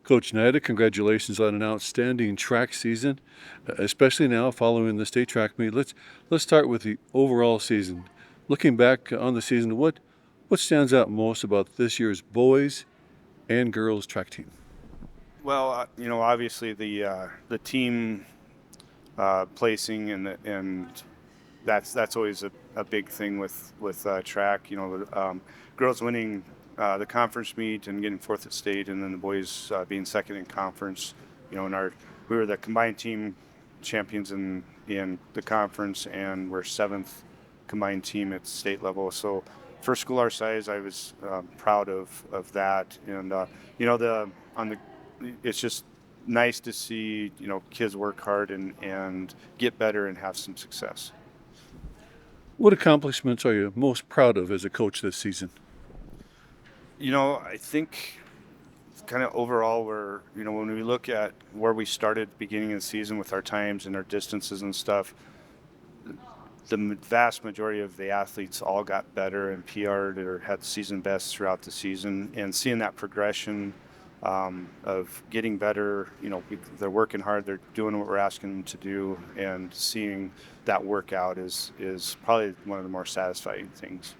Coach Nida, congratulations on an outstanding track season, especially now following the state track meet. Let's start with the overall season. Looking back on the season, what stands out most about this year's boys and girls track team? Well, obviously the team placing and that's always a big thing with track. Girls winning the conference meet and getting fourth at state, and then the boys being second in conference. We were the combined team champions in the conference, and we're seventh combined team at state level. So for a school our size, I was proud of that. And the on the it's just nice to see kids work hard and get better and have some success. What accomplishments are you most proud of as a coach this season? I think kind of overall when we look at where we started at the beginning of the season with our times and our distances and stuff, the vast majority of the athletes all got better and PR'd or had season bests throughout the season, and seeing that progression of getting better. They're working hard, they're doing what we're asking them to do, and seeing that work out is probably one of the more satisfying things.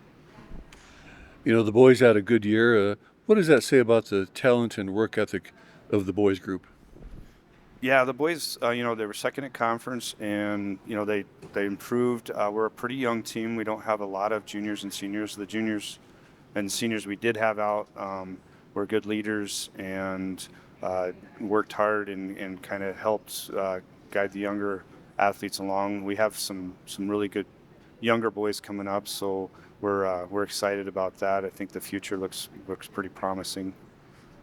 The boys had a good year. What does that say about the talent and work ethic of the boys group? Yeah, the boys, they were second at conference, and they improved. We're a pretty young team. We don't have a lot of juniors and seniors. The juniors and seniors we did have out were good leaders and worked hard and kind of helped guide the younger athletes along. We have some really good younger boys coming up, so we're excited about that. I think the future looks pretty promising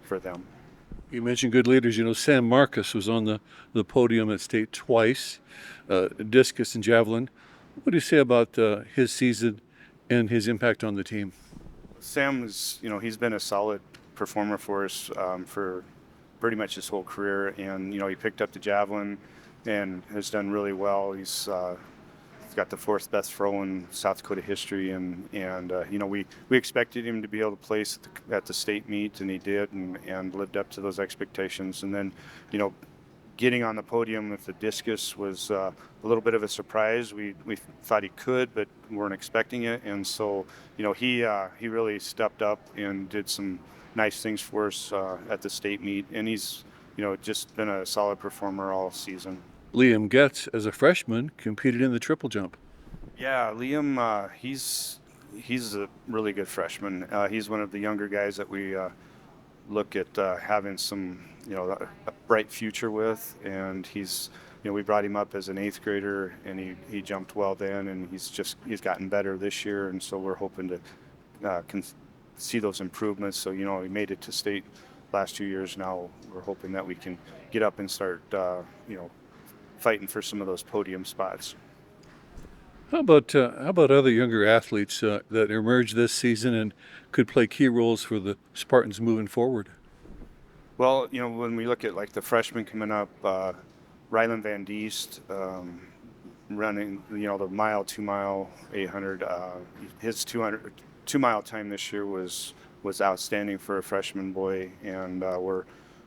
for them. You mentioned good leaders. Sam Marcus was on the podium at state twice, discus and javelin. What do you say about his season and his impact on the team? Sam is, he's been a solid performer for us for pretty much his whole career, and he picked up the javelin and has done really well. He's got the fourth best throw in South Dakota history, and we expected him to be able to place at the state meet, and he did, and lived up to those expectations. And then, getting on the podium with the discus was a little bit of a surprise. We thought he could, but weren't expecting it, and so he really stepped up and did some nice things for us at the state meet, and he's just been a solid performer all season. Liam Getz, as a freshman, competed in the triple jump. Yeah, Liam, he's a really good freshman. He's one of the younger guys that we look at having some, a bright future with. And he's, we brought him up as an eighth grader, and he jumped well then, and he's gotten better this year. And so we're hoping to see those improvements. So, he made it to state last 2 years. Now we're hoping that we can get up and start, fighting for some of those podium spots. How about other younger athletes that emerged this season and could play key roles for the Spartans moving forward? Well, when we look at like the freshmen coming up, Rylan Van Diest running, the mile, 2 mile, 800. His 2-mile time this year was outstanding for a freshman boy, and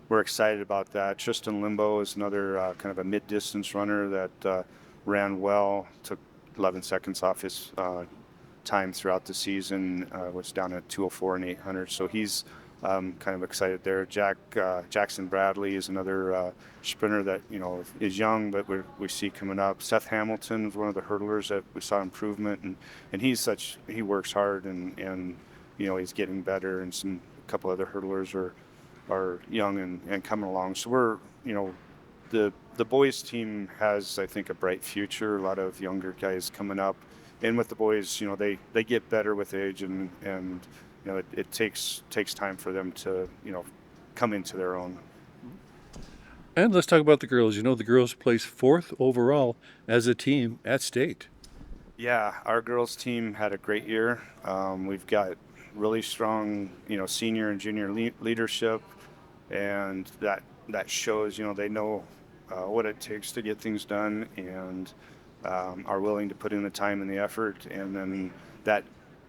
we're excited about that. Tristan Limbo is another kind of a mid-distance runner that ran well, took 11 seconds off his time throughout the season, was down at 2:04 and 800. So he's kind of excited there. Jackson Bradley is another sprinter that is young, but we see coming up. Seth Hamilton is one of the hurdlers that we saw improvement, and he works hard, and he's getting better, and a couple other hurdlers are young and coming along. So we're the boys team has, I think, a bright future. A lot of younger guys coming up, and with the boys, they get better with age, and it takes time for them to come into their own. And let's talk about the girls. The girls placed fourth overall as a team at state. Yeah, our girls team had a great year. We've got really strong, senior and junior leadership, and that shows, they know what it takes to get things done, and are willing to put in the time and the effort, and then that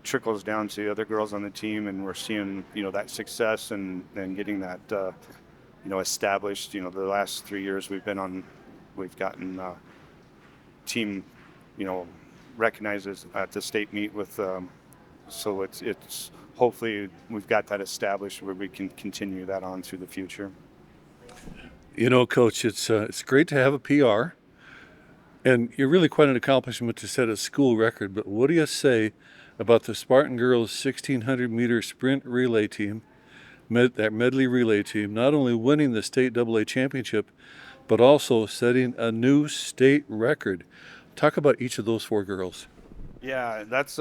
trickles down to other girls on the team, and we're seeing that success and getting that established. The last 3 years we've gotten team, you know, recognizes at the state meet with. So it's hopefully we've got that established where we can continue that on through the future. Coach, it's great to have a PR, and you're really quite an accomplishment to set a school record. But what do you say about the Spartan girls 1600-meter sprint relay team, that medley relay team, not only winning the state AA championship, but also setting a new state record? Talk about each of those four girls. Yeah, that's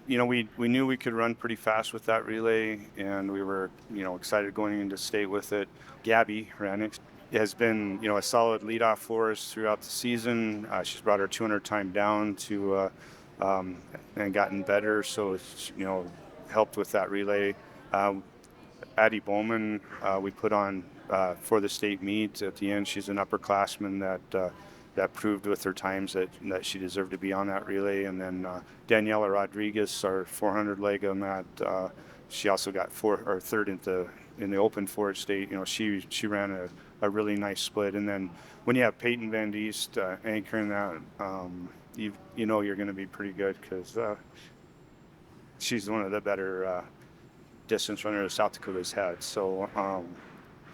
we knew we could run pretty fast with that relay, and we were excited going into state with it. Gabby ran it. Has been a solid leadoff for us throughout the season. She's brought her 200 time down to and gotten better, so it's helped with that relay. Addie Bowman, we put on for the state meet at the end. She's an upperclassman that proved with her times that she deserved to be on that relay. And then Daniela Rodriguez, our 400 leg on that, she also got third in the open for it state. She ran a really nice split. And then when you have Peyton Van Diest anchoring that, you're going to be pretty good, because she's one of the better distance runners South Dakota's had. So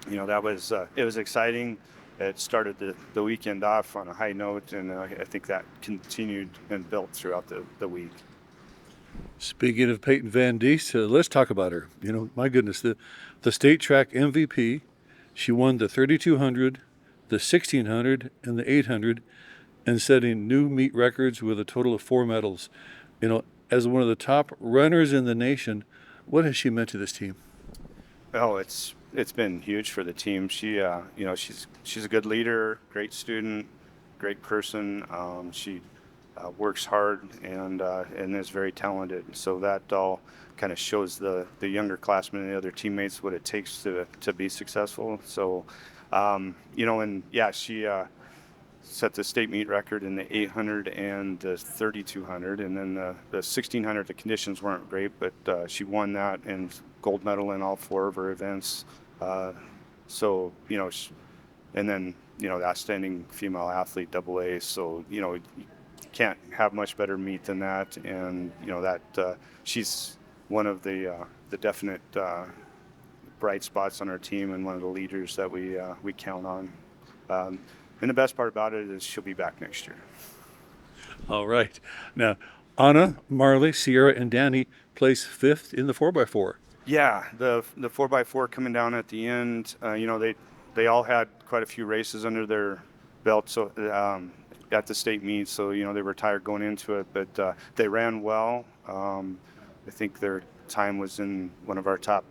that was it was exciting. It started the weekend off on a high note, and I think that continued and built throughout the week. Speaking of Peyton Van Diest, let's talk about her. My goodness, the state track MVP. She won the 3200, the 1600, and the 800, and setting new meet records with a total of 4 medals. As one of the top runners in the nation, what has she meant to this team? Oh, it's been huge for the team. She, she's a good leader, great student, great person. She works hard and is very talented. So that all kind of shows the younger classmen and the other teammates what it takes to be successful. So, she set the state meet record in the 800 and the 3200, and then the 1600. The conditions weren't great, but she won that and gold medal in all 4 of her events. And then the outstanding female athlete AA. So you can't have much better meet than that, and that she's one of the definite bright spots on our team, and one of the leaders that we count on. And the best part about it is she'll be back next year. All right. Now, Anna, Marley, Sierra, and Danny placed 5th in the 4x4. Yeah, the 4x4 coming down at the end. They all had quite a few races under their belt, so at the state meet. So they were tired going into it, but they ran well. I think their time was in one of our top.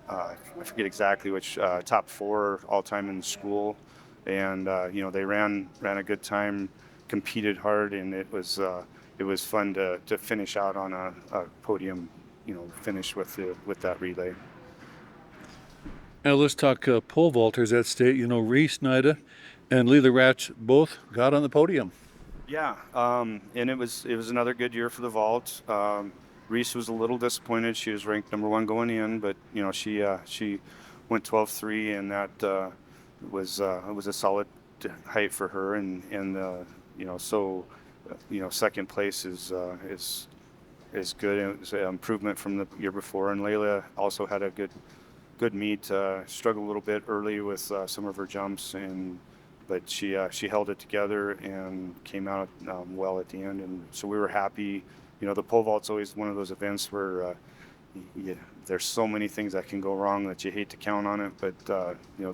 I forget exactly which top 4 all time in the school. And they ran a good time, competed hard, and it was fun to finish out on a podium, finish with that relay. Now let's talk pole vaulters at state. Reese Nida and Leela Ratch both got on the podium. Yeah, and it was another good year for the vault. Reese was a little disappointed. She was ranked number 1 going in, but she went 12.3, and that. It was a solid height for her, and second place is good. It was an improvement from the year before. And Layla also had a good meet. Struggled a little bit early with some of her jumps, but she held it together and came out well at the end. And so we were happy. The pole vault's always one of those events where there's so many things that can go wrong that you hate to count on it, but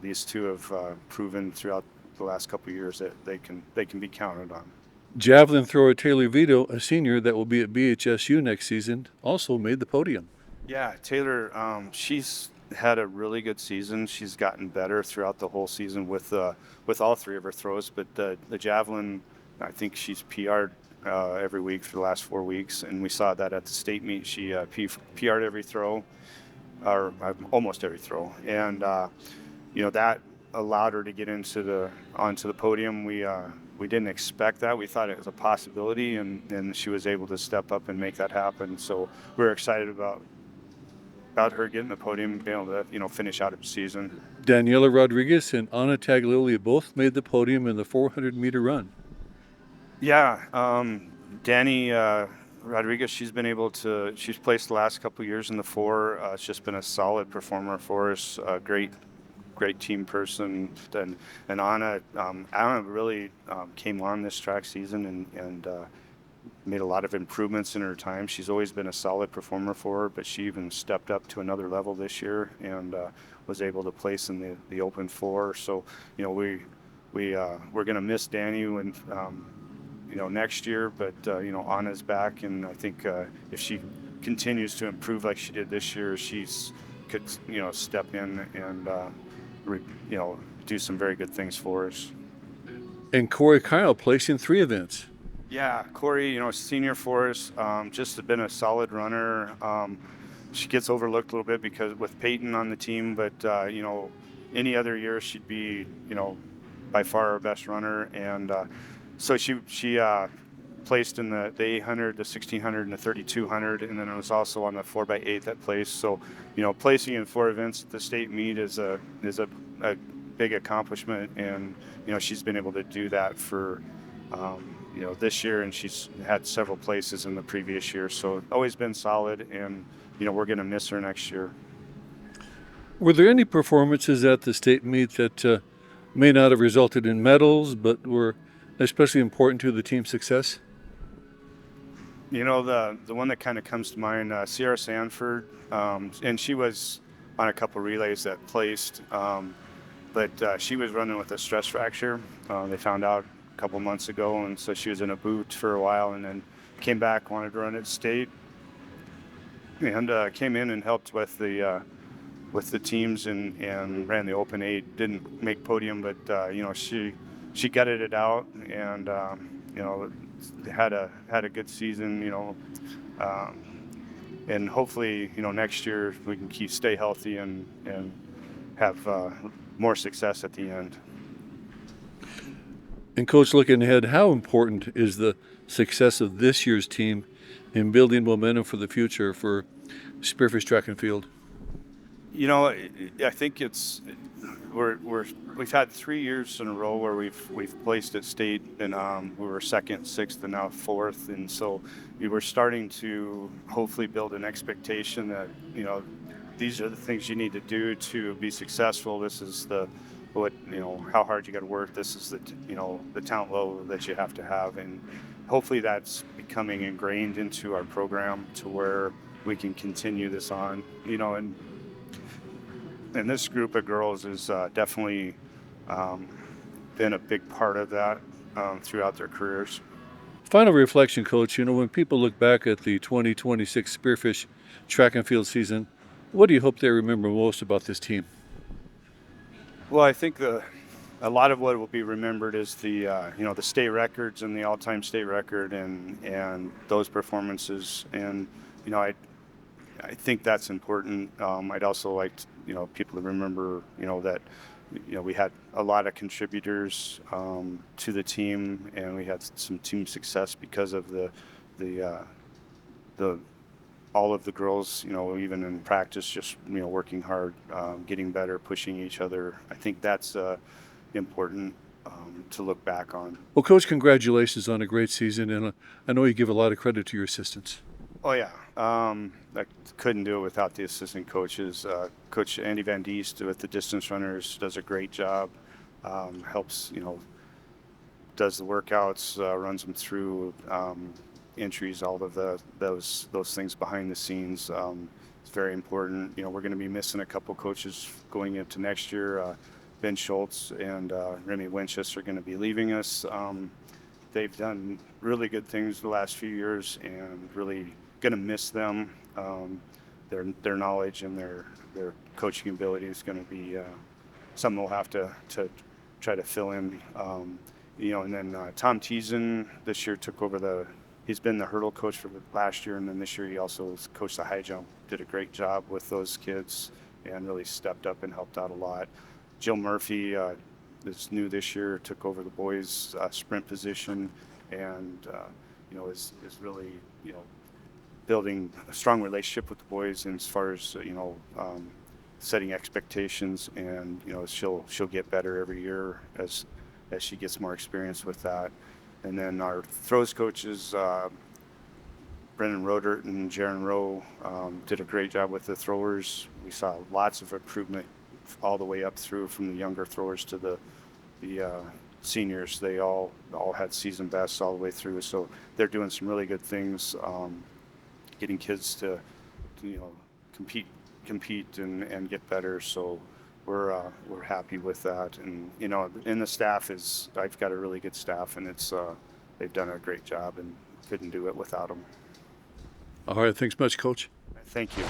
these two have proven throughout the last couple of years that they can be counted on. Javelin thrower Taylor Vito, a senior that will be at BHSU next season, also made the podium. Yeah, Taylor, she's had a really good season. She's gotten better throughout the whole season with all 3 of her throws, but the javelin, I think she's PR'd every week for the last 4 weeks, and we saw that at the state meet. She PR'd every throw, or almost every throw, and that allowed her to get onto the podium. We didn't expect that. We thought it was a possibility, and she was able to step up and make that happen. So we're excited about about her getting the podium and being able to, finish out her season. Daniela Rodriguez and Anna Taglioli both made the podium in the 400-meter run. Yeah, Danny Rodriguez, she's placed the last couple years in the four. It's just been a solid performer for us. Great team person. And Anna really came on this track season and made a lot of improvements in her time. She's always been a solid performer for her, but she even stepped up to another level this year and was able to place in the open four. So, we're going to miss Danny when next year, but Anna's back, and I think if she continues to improve like she did this year, she's could step in and do some very good things for us. And Corey Kyle placed in 3 events. Yeah, Corey, senior for us, just been a solid runner. She gets overlooked a little bit because with Peyton on the team, but any other year she'd be by far our best runner, and so she placed in the 800, the 1600, and the 3200, and then it was also on the 4x8 that placed. So placing in 4 events at the state meet is a big accomplishment, and she's been able to do that for this year, and she's had several places in the previous year. So always been solid, and we're going to miss her next year. Were there any performances at the state meet that may not have resulted in medals, but were especially important to the team's success? The one that kind of comes to mind, Sierra Sanford, and she was on a couple relays that placed, but she was running with a stress fracture. They found out a couple months ago, and so she was in a boot for a while, and then came back, wanted to run at state, and came in and helped with the teams and ran the open 8. Didn't make podium, but she gutted it out, and had a good season, and hopefully next year we can stay healthy and have more success at the end. And Coach, looking ahead, how important is the success of this year's team in building momentum for the future for Spearfish Track and Field? I think we've had 3 years in a row where we've placed at state, and we were second, sixth, and now fourth, and so we were starting to hopefully build an expectation that these are the things you need to do to be successful. This is how hard you got to work. This is the talent level that you have to have, and hopefully that's becoming ingrained into our program to where we can continue this on. And this group of girls has definitely been a big part of that throughout their careers. Final reflection, Coach, when people look back at the 2026 Spearfish Track and Field season, what do you hope they remember most about this team? Well, I think a lot of what will be remembered is the state records and the all-time state record and those performances, and I think that's important. I'd also like people to remember that we had a lot of contributors to the team, and we had some team success because of the all of the girls, even in practice, just working hard, getting better, pushing each other. I think that's important to look back on. Well, Coach, congratulations on a great season, and I know you give a lot of credit to your assistants. Oh yeah, I couldn't do it without the assistant coaches. Coach Andy Van Diest with the distance runners does a great job. Helps, does the workouts, runs them through entries, all of those things behind the scenes. It's very important. We're going to be missing a couple coaches going into next year. Ben Schultz and Remy Winchester are going to be leaving us. They've done really good things the last few years, and really going to miss them. Their knowledge and their coaching ability is going to be something we'll have to try to fill in. And then Tom Teason this year took over he's been the hurdle coach for the last year, and then this year he also coached the high jump. Did a great job with those kids and really stepped up and helped out a lot. Jill Murphy is new this year, took over the boys sprint position, and is really building a strong relationship with the boys, and as far as setting expectations, and she'll get better every year as she gets more experience with that. And then our throws coaches, Brendan Rodert and Jaron Rowe, did a great job with the throwers. We saw lots of improvement all the way up through, from the younger throwers to the seniors. They all had season bests all the way through. So they're doing some really good things, getting kids to compete and get better. So we're happy with that. And and the staff I've got a really good staff, and they've done a great job, and couldn't do it without them. All right, thanks much, Coach. Thank you.